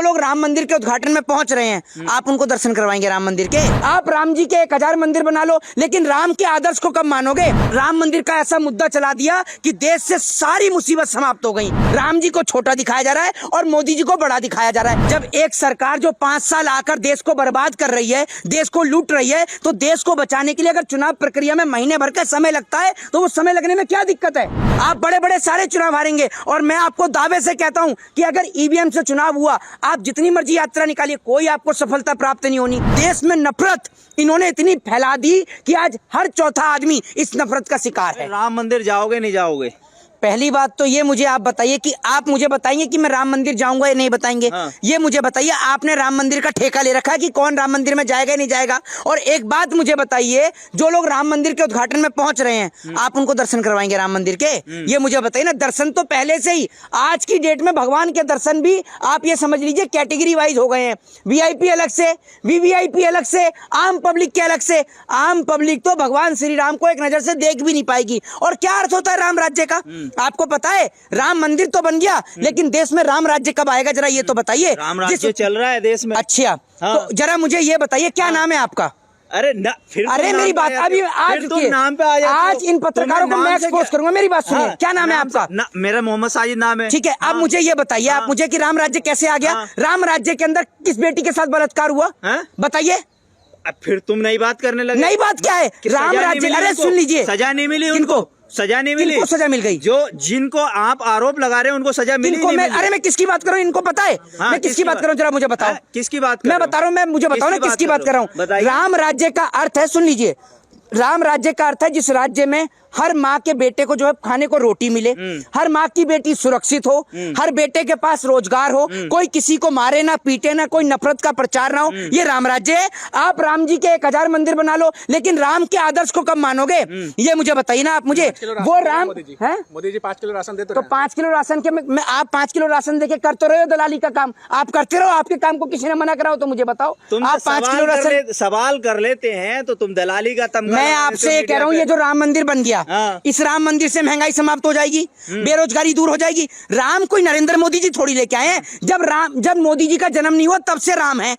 लोग राम मंदिर के उद्घाटन में पहुंच रहे हैं, आप उनको दर्शन करवाएंगे राम मंदिर के? आप राम जी के 1000 मंदिर बना लो, लेकिन राम के आदर्श को कब मानोगे? राम मंदिर का ऐसा मुद्दा चला दिया कि देश से सारी मुसीबत समाप्त हो गई। राम जी को छोटा दिखाया जा रहा है और मोदी जी को बड़ा दिखाया जा रहा है। जब एक सरकार जो 5 साल आकर देश को बर्बाद कर रही है, देश को लूट रही है, तो देश को बचाने के लिए अगर चुनाव प्रक्रिया में महीने भर का समय लगता है तो वो समय लगने में क्या दिक्कत है? आप बड़े बड़े सारे चुनाव हारेंगे और मैं आपको दावे से कहता हूं कि अगर ईवीएम से चुनाव हुआ, आप जितनी मर्जी यात्रा निकालिए, कोई आपको सफलता प्राप्त नहीं होनी। देश में नफरत इन्होंने इतनी फैला दी कि आज हर चौथा आदमी इस नफरत का शिकार है। राम मंदिर जाओगे नहीं जाओगे? पहली बात तो ये मुझे आप बताइए कि आप मुझे बताएंगे कि मैं राम मंदिर जाऊंगा या नहीं बताएंगे? हाँ। ये मुझे बताइए, आपने राम मंदिर का ठेका ले रखा है कि कौन राम मंदिर में जाएगा या नहीं जाएगा? और एक बात मुझे बताइए, जो लोग राम मंदिर के उद्घाटन में पहुंच रहे हैं, आप उनको दर्शन करवाएंगे राम मंदिर के? ये मुझे बताइए ना। दर्शन तो पहले से ही, आज की डेट में भगवान के दर्शन भी आप ये समझ लीजिए कैटेगरी वाइज हो गए हैं। वीआईपी अलग से, वीवीआईपी अलग से, आम पब्लिक के अलग से। आम पब्लिक तो भगवान श्री राम को एक नजर से देख भी नहीं पाएगी। और क्या अर्थ होता है राम राज्य का? आपको पता है? राम मंदिर तो बन गया, लेकिन देश में राम राज्य कब आएगा, जरा ये तो बताइए। राम राज्य चल रहा है देश में। अच्छा, हाँ। तो जरा मुझे ये बताइए, क्या नाम है आपका? अरे न, फिर अरे मेरी बात अभी आज नाम पे आ आज इन पत्रकारों को मैं एक्सपोज करूंगा। मेरी बात सुनिए। हाँ, क्या नाम है आपका? मेरा मोहम्मद साजिद नाम है। ठीक है, अब मुझे ये बताइए, आप मुझे कि राम राज्य कैसे आ गया? राम राज्य के अंदर किस बेटी के साथ बलात्कार हुआ, बताइए? फिर तुम नई बात करने लगे। नई बात क्या है? राम राज्य, अरे सुन लीजिए, सजा नहीं मिली उनको। सजा नहीं मिली। इनको सजा मिल गई। जो जिनको आप आरोप लगा रहे हैं उनको सजा मिली नहीं मिली। अरे मैं किसकी बात कर रहा हूँ, इनको पता है? हाँ, मैं किसकी बात कर रहा हूँ, जरा मुझे बताओ। किसकी बात मैं बता रहा हूँ, मैं मुझे बताओ ना किसकी बात कर रहा हूँ। राम राज्य का अर्थ है, सुन लीजिए, राम राज्य का अर्थ है जिस राज्य में हर माँ के बेटे को जो है खाने को रोटी मिले, हर माँ की बेटी सुरक्षित हो, हर बेटे के पास रोजगार हो, कोई किसी को मारे ना पीटे ना, कोई नफरत का प्रचार ना हो, ये राम राज्य है। आप राम जी के 1000 मंदिर बना लो, लेकिन राम के आदर्श को कब मानोगे? ये मुझे बताइए ना आप मुझे। वो राम है, मोदी जी 5 किलो राशन देते, तो 5 किलो राशन के आप 5 किलो राशन देके कर तो रहे हो दलाली का काम, आप करते रहो। आपके काम को किसी ने मना करा हो तो मुझे बताओ। आप 5 किलो राशन सवाल कर लेते हैं तो तुम दलाली का तमगा। मैं आपसे ये कह रहा हूँ, ये जो राम मंदिर बन गया, इस राम मंदिर से महंगाई समाप्त हो जाएगी, बेरोजगारी दूर हो जाएगी। राम कोई नरेंद्र मोदी जी थोड़ी लेके आए हैं। जब मोदी जी का जन्म नहीं हुआ तब से राम है।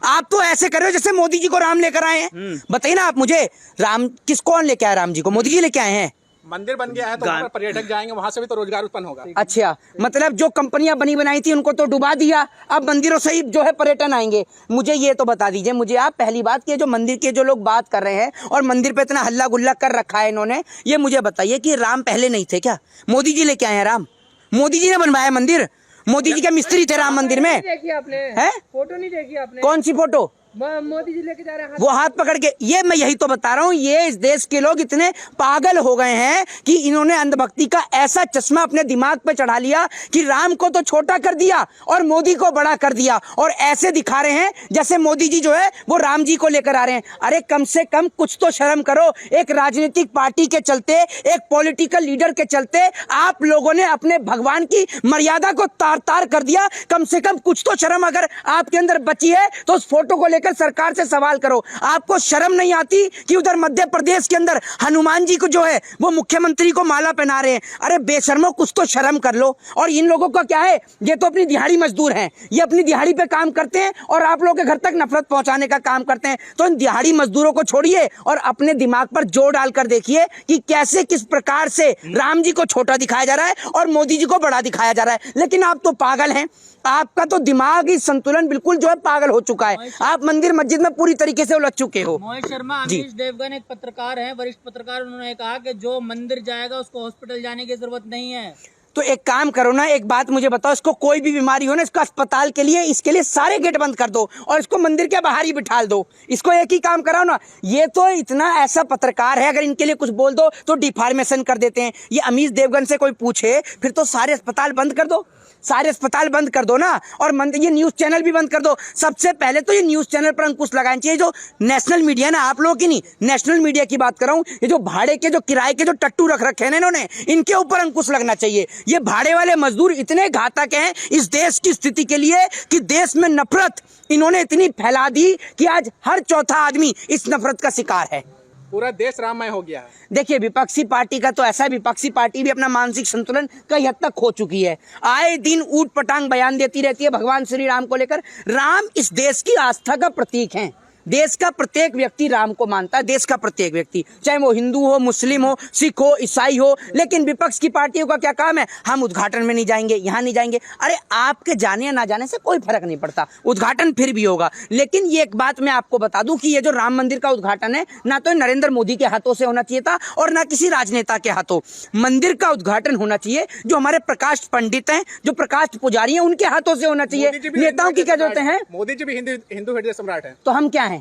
आप तो ऐसे कर रहे हो जैसे मोदी जी को राम लेकर आए हैं। बताइए ना आप मुझे, राम कौन लेके आया? राम जी को मोदी जी लेके आए हैं। मंदिर बन गया है तो वहाँ पर पर्यटक जाएंगे, वहाँ से भी तो रोजगार उत्पन्न होगा। अच्छा, मतलब जो कंपनियां बनी बनाई थी उनको तो डुबा दिया, अब मंदिरों से ही जो है पर्यटन आएंगे। मुझे ये तो बता दीजिए मुझे आप, पहली बात कि जो मंदिर के जो लोग बात कर रहे हैं और मंदिर पे इतना हल्ला गुल्ला कर रखा है इन्होंने, ये मुझे बताइए कि राम पहले नहीं थे क्या? मोदी जी लेके आए हैं राम? मोदी जी ने बनवाया मंदिर? मोदी जी के मिस्त्री थे राम मंदिर में? देखी आपने? है फोटो नहीं देखी आपने? कौन सी फोटो? मोदी जी लेके जा रहे हैं वो हाथ पकड़ के। ये मैं यही तो बता रहा हूँ, ये इस देश के लोग इतने पागल हो गए हैं कि इन्होंने अंधभक्ति का ऐसा चश्मा अपने दिमाग पे चढ़ा लिया कि राम को तो छोटा कर दिया और मोदी को बड़ा कर दिया, और ऐसे दिखा रहे हैं जैसे मोदी जी जो है वो राम जी को लेकर आ रहे हैं। अरे कम से कम कुछ तो शर्म करो। एक राजनीतिक पार्टी के चलते, एक पॉलिटिकल लीडर के चलते आप लोगों ने अपने भगवान की मर्यादा को तार तार कर दिया। कम से कम कुछ तो शर्म अगर आपके अंदर बची है तो उस फोटो को लेकर सरकार से सवाल करो। आपको शर्म नहीं आती कि उधर मध्य प्रदेश के अंदर हनुमान जी को जो है वो मुख्यमंत्री को माला पहना रहे हैं? अरे बेशर्मो, कुछ तो शर्म कर लो। और इन लोगों का क्या है, ये तो अपनी दिहाड़ी मजदूर हैं, ये अपनी दिहाड़ी पे काम करते हैं और आप लोगों के घर तक नफरत पहुंचाने का काम करते हैं। तो इन दिहाड़ी मजदूरों को छोड़िए और अपने दिमाग पर जोर डालकर देखिए कि कैसे, किस प्रकार से राम जी को छोटा दिखाया जा रहा है और मोदी जी को बड़ा दिखाया जा रहा है। लेकिन आप तो पागल हैं, आपका तो दिमागी संतुलन बिल्कुल जो है पागल हो चुका है। आप मंदिर मस्जिद में पूरी तरीके से उलझ चुके हो। मोहित शर्मा, अमीश देवगन एक पत्रकार हैं, वरिष्ठ पत्रकार, उन्होंने कहा कि जो मंदिर जाएगा उसको हॉस्पिटल जाने की जरूरत नहीं है। तो एक काम करो ना, एक बात मुझे बताओ, इसको कोई भी बीमारी हो ना, इसको अस्पताल के लिए, इसके लिए सारे गेट बंद कर दो और इसको मंदिर के बाहर ही बिठा दो। इसको एक ही काम कराओ ना। ये तो इतना ऐसा पत्रकार है, अगर इनके लिए कुछ बोल दो तो डिफॉर्मेशन कर देते हैं। ये अमीश देवगन से कोई पूछे फिर तो सारे अस्पताल बंद कर दो, सारे अस्पताल बंद कर दो ना। और ये न्यूज चैनल भी बंद कर दो। सबसे पहले तो ये न्यूज चैनल पर अंकुश लगाना चाहिए। जो नेशनल मीडिया ना, आप लोगों की नहीं, नेशनल मीडिया की बात कर रहा हूँ। ये जो भाड़े के, जो किराए के जो टट्टू रख रखे हैं ना इन्होंने, इनके ऊपर अंकुश लगना चाहिए। ये भाड़े वाले मजदूर इतने घातक हैं इस देश की स्थिति के लिए कि देश में नफरत इन्होंने इतनी फैला दी कि आज हर चौथा आदमी इस नफरत का शिकार है। पूरा देश राममय हो गया है। देखिए, विपक्षी पार्टी का तो ऐसा है, विपक्षी पार्टी भी अपना मानसिक संतुलन कई हद तक खो चुकी है। आए दिन ऊट पटांग बयान देती रहती है भगवान श्री राम को लेकर। राम इस देश की आस्था का प्रतीक हैं। देश का प्रत्येक व्यक्ति राम को मानता है, देश का प्रत्येक व्यक्ति, चाहे वो हिंदू हो, मुस्लिम हो, सिख हो, ईसाई हो। लेकिन विपक्ष की पार्टियों का क्या काम है? हम उद्घाटन में नहीं जाएंगे, यहाँ नहीं जाएंगे। अरे आपके जाने या ना जाने से कोई फर्क नहीं पड़ता, उद्घाटन फिर भी होगा। लेकिन ये एक बात मैं आपको बता दूं कि ये जो राम मंदिर का उद्घाटन है, ना तो नरेंद्र मोदी के हाथों से होना चाहिए था और ना किसी राजनेता के हाथों। मंदिर का उद्घाटन होना चाहिए जो हमारे प्रकाश पंडित हैं, जो प्रकाश पुजारी हैं, उनके हाथों से होना चाहिए। नेताओं की क्या जरूरत है? मोदी जी भी हिंदू हृदय सम्राट है। तो हम क्या हैं?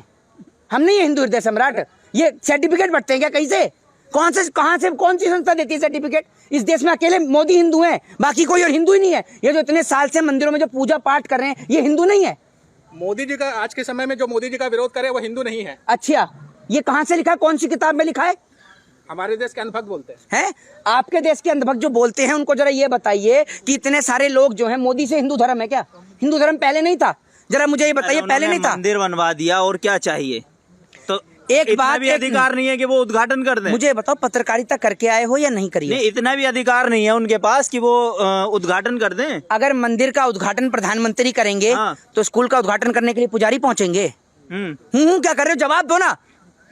हम नहीं है हिंदू हृदय सम्राट। ये सर्टिफिकेट बढ़ते हैं क्या कहीं से? कौन से कौन सी संस्था देती है सर्टिफिकेट? इस देश में अकेले मोदी हिंदू हैं, बाकी कोई और हिंदू ही नहीं है। ये जो इतने साल से मंदिरों में जो पूजा पाठ कर रहे हैं, ये हिंदू नहीं है। मोदी जी का आज के समय में जो मोदी जी का विरोध करे वो हिंदू नहीं है। अच्छा, ये कहाँ से लिखा है? कौन सी किताब में लिखा है? हमारे देश के अंधभक्त बोलते हैं। आपके देश के अंधभक्त जो बोलते हैं, उनको जरा ये बताइए कि इतने सारे लोग जो हैं, मोदी से हिंदू धर्म है क्या? हिंदू धर्म पहले नहीं था? जरा मुझे ये बताइए, पहले नहीं था? मंदिर बनवा दिया और क्या चाहिए? तो एक बात भी अधिकार नहीं है कि वो उद्घाटन कर दें। मुझे बताओ, पत्रकारिता करके आए हो या नहीं करिए? नहीं, इतना भी अधिकार नहीं है उनके पास कि वो उद्घाटन कर दें। अगर मंदिर का उद्घाटन प्रधानमंत्री करेंगे, हाँ। तो स्कूल का उद्घाटन करने के लिए पुजारी पहुंचेंगे? क्या कर रहे हो? जवाब दो ना।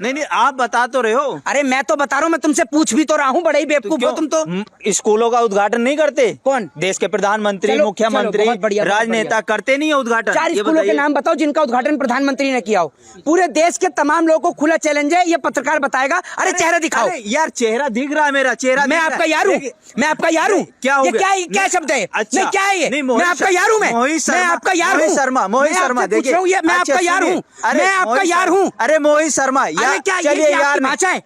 नहीं, आप बता तो रहे हो। अरे मैं तो बता रहा हूँ, मैं तुमसे पूछ भी तो रहा हूँ। बड़े ही बेवकूफ हो तुम तो। स्कूलों का उद्घाटन नहीं करते? कौन? देश के प्रधानमंत्री, चलो, मुख्यमंत्री, बहुत बढ़िया, बहुत राजनेता बढ़िया। करते नहीं है उद्घाटन। 4 स्कूलों के नाम बताओ जिनका उद्घाटन प्रधानमंत्री ने किया हो। पूरे देश के तमाम लोगों को खुला चैलेंज है, ये पत्रकार बताएगा। अरे चेहरा दिखाओ। यार, चेहरा दिख रहा है मेरा, चेहरा मैं आपका यार हूँ, मैं आपका यार हूँ। क्या हो गया? क्या शब्द है? अच्छा, क्या है ये? नहीं, मैं आपका यार हूँ। मैं आपका यार हूँ। मोहित शर्मा, देखिए, मैं आपका यार हूँ। मैं आपका यार हूँ। अरे मोहित शर्मा, चलिए,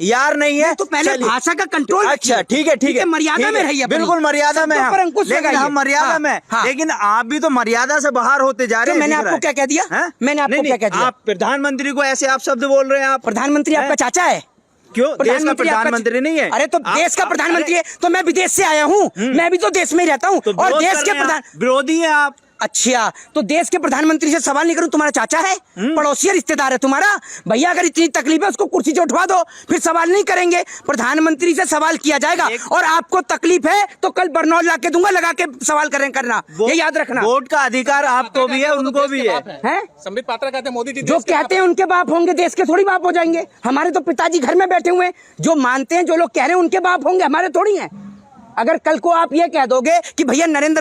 यार नहीं है तो पहले भाषा का कंट्रोल। अच्छा, ठीक है, मर्यादा में रहिए। बिल्कुल मर्यादा में, लेकिन हम मर्यादा में, लेकिन आप भी तो मर्यादा से बाहर होते जा रहे हैं। मैंने आपको क्या कह दिया? मैंने आपको क्या कह दिया? आप प्रधानमंत्री को ऐसे आप शब्द बोल रहे हैं। आप प्रधानमंत्री आपका चाचा है? क्यों? देश का प्रधानमंत्री नहीं है? अरे तो देश का प्रधानमंत्री है तो मैं विदेश से आया हूँ, मैं भी तो देश में ही रहता हूँ। और देश के प्रधान विरोधी है आप। अच्छा, तो देश के प्रधानमंत्री से सवाल नहीं करूं? तुम्हारा चाचा है, पड़ोसी है, रिश्तेदार है तुम्हारा? भैया अगर इतनी तकलीफ है उसको कुर्सी से उठवा दो, फिर सवाल नहीं करेंगे। प्रधानमंत्री से सवाल किया जाएगा। और आपको तकलीफ है तो कल बरनौल लाके दूंगा, लगा के सवाल करना, ये याद रखना। वोट का अधिकार आपको भी है, उनको भी है। संबित पात्रा कहते हैं मोदी जी जो कहते हैं उनके बाप होंगे, देश के थोड़ी बाप हो जाएंगे। हमारे तो पिताजी घर में बैठे हुए हैं, जो मानते हैं, जो लोग कह रहे हैं उनके बाप होंगे, हमारे थोड़ी हैं। अगर कल को आप ये कह दोगे कि भैया नरेंद्र